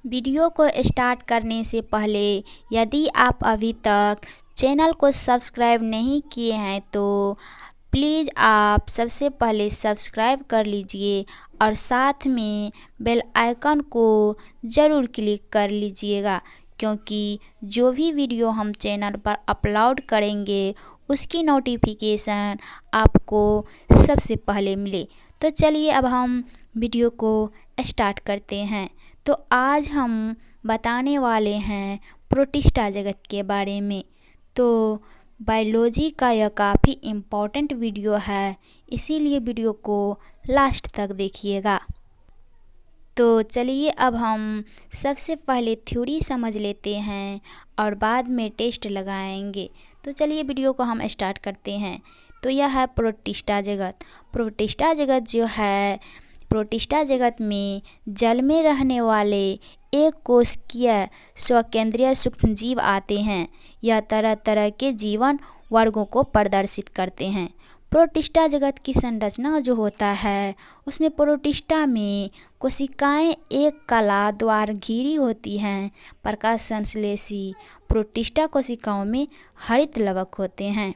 Video को start करने से पहले यदि आप अभी तक चैनल को सब्सक्राइब नहीं किए हैं तो प्लीज़ आप सबसे पहले सब्सक्राइब कर लीजिए और साथ में बेल आइकन को ज़रूर क्लिक कर लीजिएगा, क्योंकि जो भी वीडियो हम चैनल पर अपलोड करेंगे उसकी नोटिफिकेशन आपको सबसे पहले मिले। तो चलिए अब हम वीडियो को स्टार्ट करते हैं। तो आज हम बताने वाले हैं प्रोटिस्टा जगत के बारे में। तो बायोलॉजी का यह काफ़ी इम्पोर्टेंट वीडियो है, इसीलिए वीडियो को लास्ट तक देखिएगा। तो चलिए अब हम सबसे पहले थ्योरी समझ लेते हैं और बाद में टेस्ट लगाएंगे। तो चलिए वीडियो को हम स्टार्ट करते हैं। तो यह है प्रोटिस्टा जगत। प्रोटिस्टा जगत जो है, प्रोटिस्टा जगत में जल में रहने वाले एक कोशिकीय स्वकेंद्रीय सूक्ष्मजीव आते हैं। यह तरह तरह के जीवन वर्गों को प्रदर्शित करते हैं। प्रोटिस्टा जगत की संरचना जो होता है उसमें प्रोटिस्टा में कोशिकाएं एक कला द्वार घिरी होती हैं। प्रकाश संश्लेषी प्रोटिस्टा कोशिकाओं में हरित लवक होते हैं।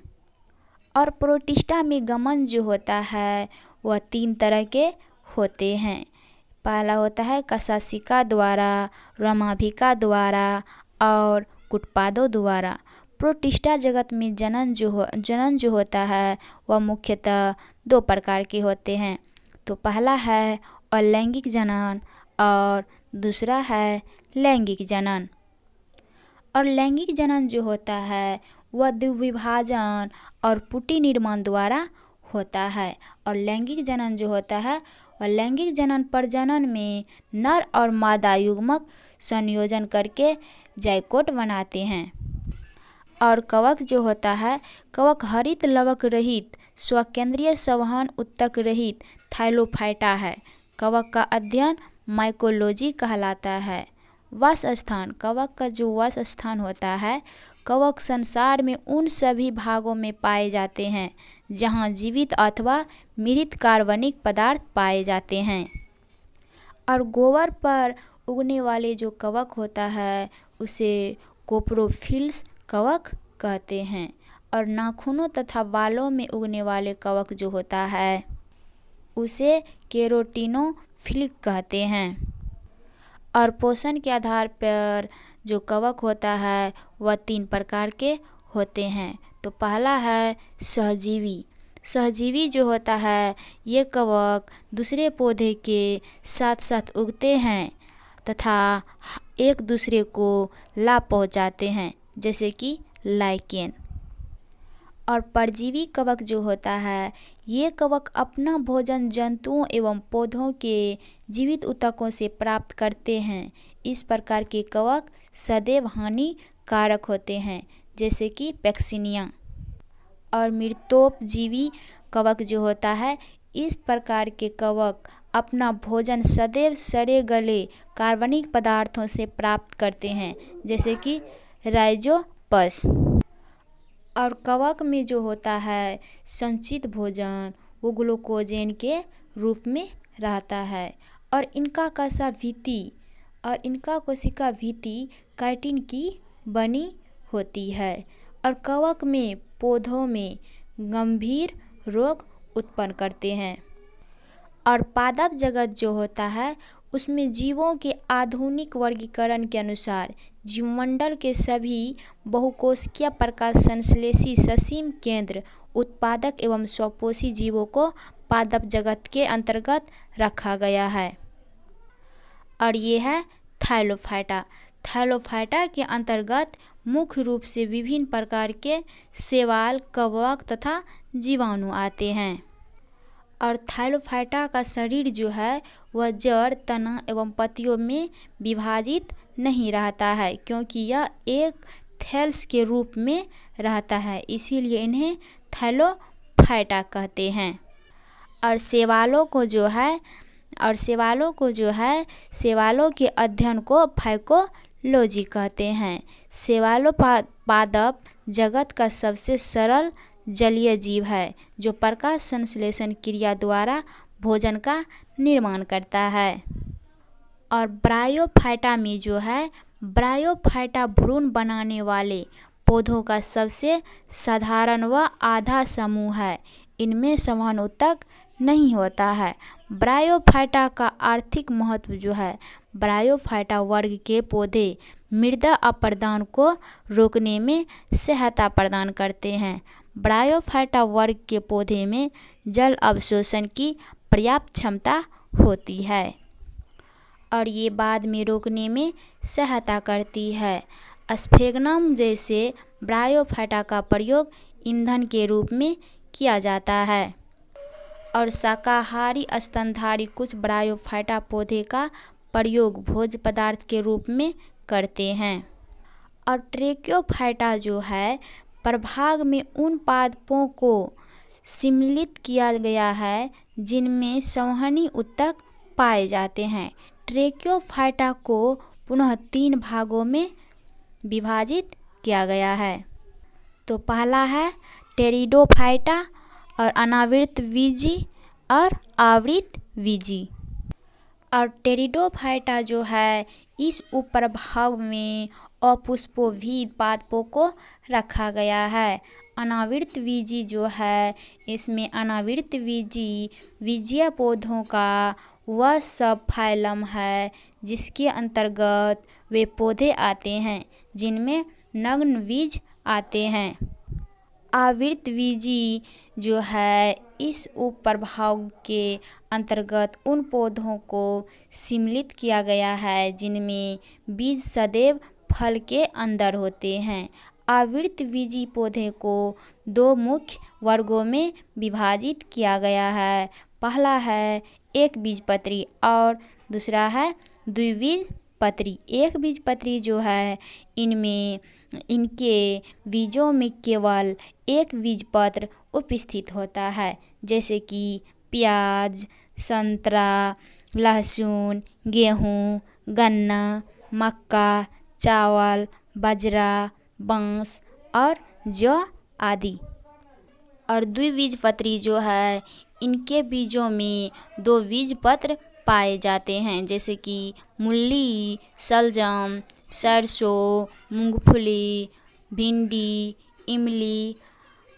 और प्रोटिस्टा में गमन जो होता है वह 3 तरह के होते हैं। पहला होता है कशासिका द्वारा, रमाभिका द्वारा और कुटपादों द्वारा। प्रोटिस्टा जगत में जनन जो होता है वह मुख्यतः 2 प्रकार के होते हैं। तो पहला है अलैंगिक जनन और दूसरा है लैंगिक जनन। और लैंगिक जनन जो होता है वह द्विभाजन और पुटी निर्माण द्वारा होता है। और लैंगिक जनन जो होता है वह लैंगिक जनन प्रजनन में नर और मादा युग्मक संयोजन करके जाइगोट बनाते हैं। और कवक जो होता है, कवक हरित लवक रहित स्वकेंद्रीय संवहन उत्तक रहित थाइलोफाइटा है। कवक का अध्ययन माइकोलॉजी कहलाता है। वास स्थान, कवक का जो वास स्थान होता है, कवक संसार में उन सभी भागों में पाए जाते हैं जहां जीवित अथवा मृत कार्बनिक पदार्थ पाए जाते हैं। और गोबर पर उगने वाले जो कवक होता है उसे कोप्रोफिल्स कवक कहते हैं। और नाखूनों तथा बालों में उगने वाले कवक जो होता है उसे केरोटिनोफिलिक कहते हैं। और पोषण के आधार पर जो कवक होता है वह 3 प्रकार के होते हैं। तो पहला है सहजीवी। सहजीवी जो होता है ये कवक दूसरे पौधे के साथ साथ उगते हैं तथा एक दूसरे को लाभ पहुंचाते हैं, जैसे कि लाइकेन। और परजीवी कवक जो होता है ये कवक अपना भोजन जंतुओं एवं पौधों के जीवित ऊतकों से प्राप्त करते हैं। इस प्रकार के कवक सदैव हानिकारक होते हैं, जैसे कि पैक्सिनिया। और मृतोपजीवी कवक जो होता है, इस प्रकार के कवक अपना भोजन सदैव सड़े गले कार्बनिक पदार्थों से प्राप्त करते हैं, जैसे कि राइजोपस। और कवक में जो होता है संचित भोजन वो ग्लूकोजेन के रूप में रहता है। और इनका कोशिका भित्ति काइटिन की बनी होती है। और कवक में पौधों में गंभीर रोग उत्पन्न करते हैं। और पादप जगत जो होता है उसमें जीवों के आधुनिक वर्गीकरण के अनुसार जीवमंडल के सभी बहुकोशिकीय प्रकाश संश्लेषी ससीम केंद्र उत्पादक एवं स्वपोषी जीवों को पादप जगत के अंतर्गत रखा गया है। और ये है थाइलोफाइटा। थाइलोफाइटा के अंतर्गत मुख्य रूप से विभिन्न प्रकार के शैवाल, कवक तथा जीवाणु आते हैं। और थाइलोफाइटा का शरीर जो है वह जड़, तना एवं पत्तियों में विभाजित नहीं रहता है, क्योंकि यह एक थैलस के रूप में रहता है, इसीलिए इन्हें थाइलोफाइटा कहते हैं। और शैवालों के अध्ययन को फाइकोलॉजी कहते हैं। शैवालोपादप जगत का सबसे सरल जलीय जीव है जो प्रकाश संश्लेषण क्रिया द्वारा भोजन का निर्माण करता है। और ब्रायोफाइटा में जो है, ब्रायोफाइटा भ्रूण बनाने वाले पौधों का सबसे साधारण व आधा समूह है। इनमें संवहनोत्तक नहीं होता है। ब्रायोफाइटा का आर्थिक महत्व जो है, ब्रायोफाइटा वर्ग के पौधे मृदा अपरदन को रोकने में सहायता प्रदान करते हैं। ब्रायोफाइटा वर्ग के पौधे में जल अवशोषण की पर्याप्त क्षमता होती है और ये बाद में रोकने में सहायता करती है। स्फेगनम जैसे ब्रायोफाइटा का प्रयोग ईंधन के रूप में किया जाता है और शाकाहारी स्तनधारी कुछ ब्रायोफाइटा पौधे का प्रयोग भोज्य पदार्थ के रूप में करते हैं। और ट्रेकियोफाइटा जो है, प्रभाग में उन पादपों को सम्मिलित किया गया है जिनमें संवहनी ऊतक पाए जाते हैं। ट्रेकियोफाइटा को पुनः 3 भागों में विभाजित किया गया है। तो पहला है टेरिडोफाइटा और अनावृत बीजी और आवृत बीजी। और टेरिडोफाइटा जो है, इस उपप्रभाग में अपुष्पोविद पादपों को रखा गया है। अनावृत बीजी जो है, इसमें अनावृत बीजी बीजीय पौधों का वह सब फाइलम है जिसके अंतर्गत वे पौधे आते हैं जिनमें नग्न बीज आते हैं। आवृत बीजी जो है, इस उपप्रभाग के अंतर्गत उन पौधों को सम्मिलित किया गया है जिनमें बीज सदैव फल के अंदर होते हैं। आवृत बीजी पौधे को 2 मुख्य वर्गों में विभाजित किया गया है। पहला है एक बीजपत्री और दूसरा है द्विबीजपत्री। एक बीजपत्री जो है, इनमें इनके बीजों में केवल एक बीजपत्र उपस्थित होता है, जैसे कि प्याज, संतरा, लहसुन, गेहूँ, गन्ना, मक्का, चावल, बाजरा, बांस और जौ आदि। और द्विबीजपत्री जो है, इनके बीजों में 2 बीजपत्र पाए जाते हैं, जैसे कि मूली, शलजम, सरसों, मूंगफली, भिंडी, इमली,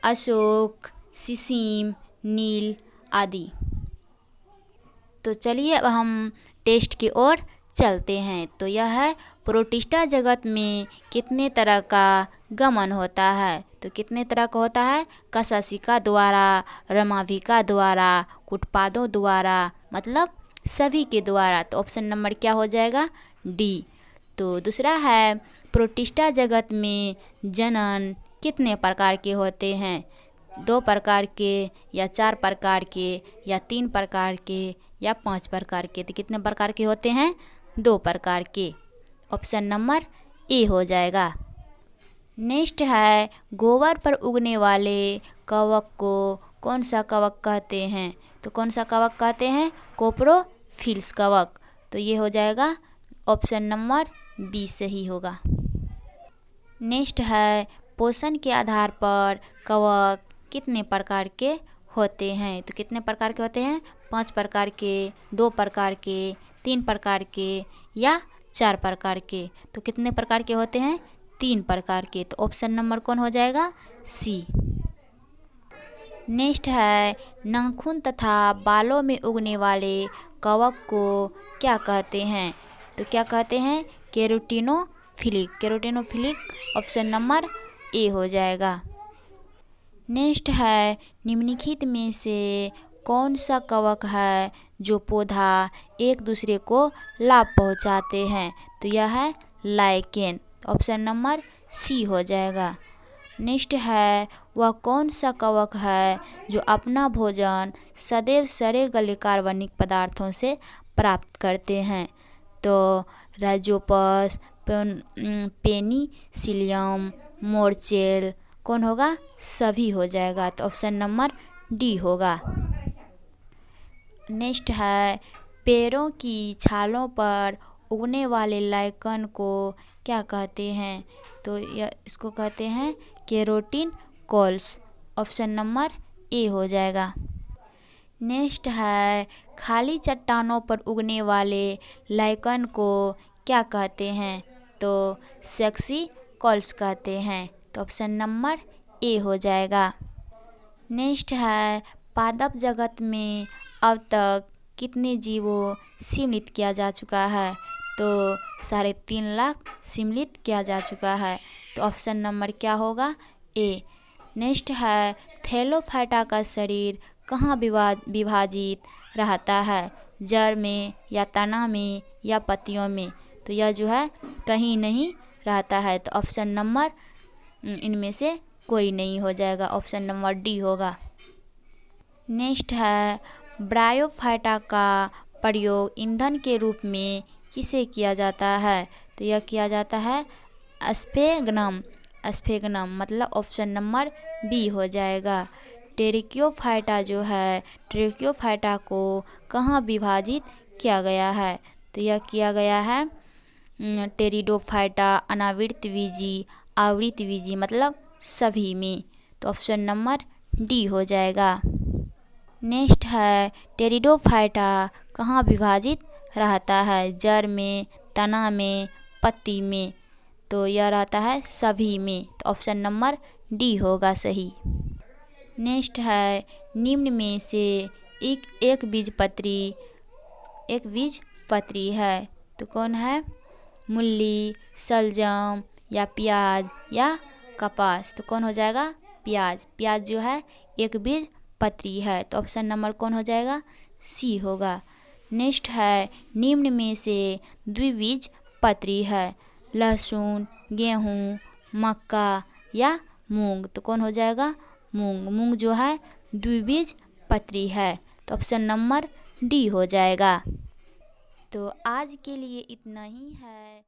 अशोक, सिसिम, नील आदि। तो चलिए अब हम टेस्ट की ओर चलते हैं। तो यह है प्रोटिस्टा जगत में कितने तरह का गमन होता है। तो कितने तरह का होता है? कशशिका द्वारा, रमाभिका द्वारा, कुटपादों द्वारा, मतलब सभी के द्वारा। तो ऑप्शन नंबर क्या हो जाएगा? डी। तो दूसरा है प्रोटिस्टा जगत में जनन कितने प्रकार के होते हैं? 2 प्रकार के या 4 प्रकार के या 3 प्रकार के या 5 प्रकार के। तो कितने प्रकार के होते हैं? 2 प्रकार के। ऑप्शन नंबर ए हो जाएगा। नेक्स्ट है गोबर पर उगने वाले कवक को कौन सा कवक कहते हैं? तो कौन सा कवक कहते हैं? कोप्रोफिल्स कवक। तो ये हो जाएगा ऑप्शन नंबर बी सही होगा। नेक्स्ट है पोषण के आधार पर कवक कितने प्रकार के होते हैं? तो कितने प्रकार के होते हैं? 5 प्रकार के, 2 प्रकार के, 3 प्रकार के या 4 प्रकार के। तो कितने प्रकार के होते हैं? 3 प्रकार के। तो ऑप्शन नंबर कौन हो जाएगा? सी। नेक्स्ट है नाखून तथा बालों में उगने वाले कवक को क्या कहते हैं? तो क्या कहते हैं? केराटिनोफिलिक। केराटिनोफिलिक ऑप्शन नंबर ए हो जाएगा। नेक्स्ट है निम्नलिखित में से कौन सा कवक है जो पौधा एक दूसरे को लाभ पहुंचाते हैं? तो यह है लाइकेन। ऑप्शन नंबर सी हो जाएगा। नेक्स्ट है वह कौन सा कवक है जो अपना भोजन सदैव सड़े गले कार्बनिक पदार्थों से प्राप्त करते हैं? तो राइजोपस, पेनिसिलियम, मोरचेल कौन होगा? सभी हो जाएगा। तो ऑप्शन नंबर डी होगा। नेक्स्ट है पेड़ों की छालों पर उगने वाले लाइकन को क्या कहते हैं? तो इसको कहते हैं केरोटिन कोल्स। ऑप्शन नंबर ए हो जाएगा। नेक्स्ट है खाली चट्टानों पर उगने वाले लाइकन को क्या कहते हैं? तो सेक्सी कॉल्स कहते हैं। तो ऑप्शन नंबर ए हो जाएगा। नेक्स्ट है पादप जगत में अब तक कितने जीवों सम्मिलित किया जा चुका है? तो 3.5 लाख सम्मिलित किया जा चुका है। तो ऑप्शन नंबर क्या होगा? ए। नेक्स्ट है थैलोफाइटा का शरीर कहाँ विभाजित रहता है? जड़ में या तना में या पत्तियों में? तो यह जो है कहीं नहीं रहता है। तो ऑप्शन नंबर इनमें से कोई नहीं हो जाएगा, ऑप्शन नंबर डी होगा। नेक्स्ट है ब्रायोफाइटा का प्रयोग ईंधन के रूप में किसे किया जाता है? तो यह किया जाता है स्फेगनम मतलब ऑप्शन नंबर बी हो जाएगा। टेरिक्योफाइटा जो है टेरिक्योफाइटा को कहाँ विभाजित किया गया है? तो यह किया गया है टेरिडोफाइटा, अनावृतबीजी, आवृतबीजी मतलब सभी में। तो ऑप्शन नंबर डी हो जाएगा। नेक्स्ट है टेरिडोफाइटा कहाँ विभाजित रहता है? जड़ में, तना में, पत्ती में? तो यह रहता है सभी में। तो ऑप्शन नंबर डी होगा सही। नेक्स्ट है निम्न में से एक बीजपत्री है। तो कौन है? मूली, शलजम या प्याज या कपास? तो कौन हो जाएगा? प्याज जो है एक बीजपत्री है। तो ऑप्शन नंबर कौन हो जाएगा? सी होगा। नेक्स्ट है निम्न में से द्विबीजपत्री है। लहसुन, गेहूँ, मक्का या मूंग? तो कौन हो जाएगा? मूंग जो है द्विबीजपत्री है। तो ऑप्शन नंबर डी हो जाएगा। तो आज के लिए इतना ही है।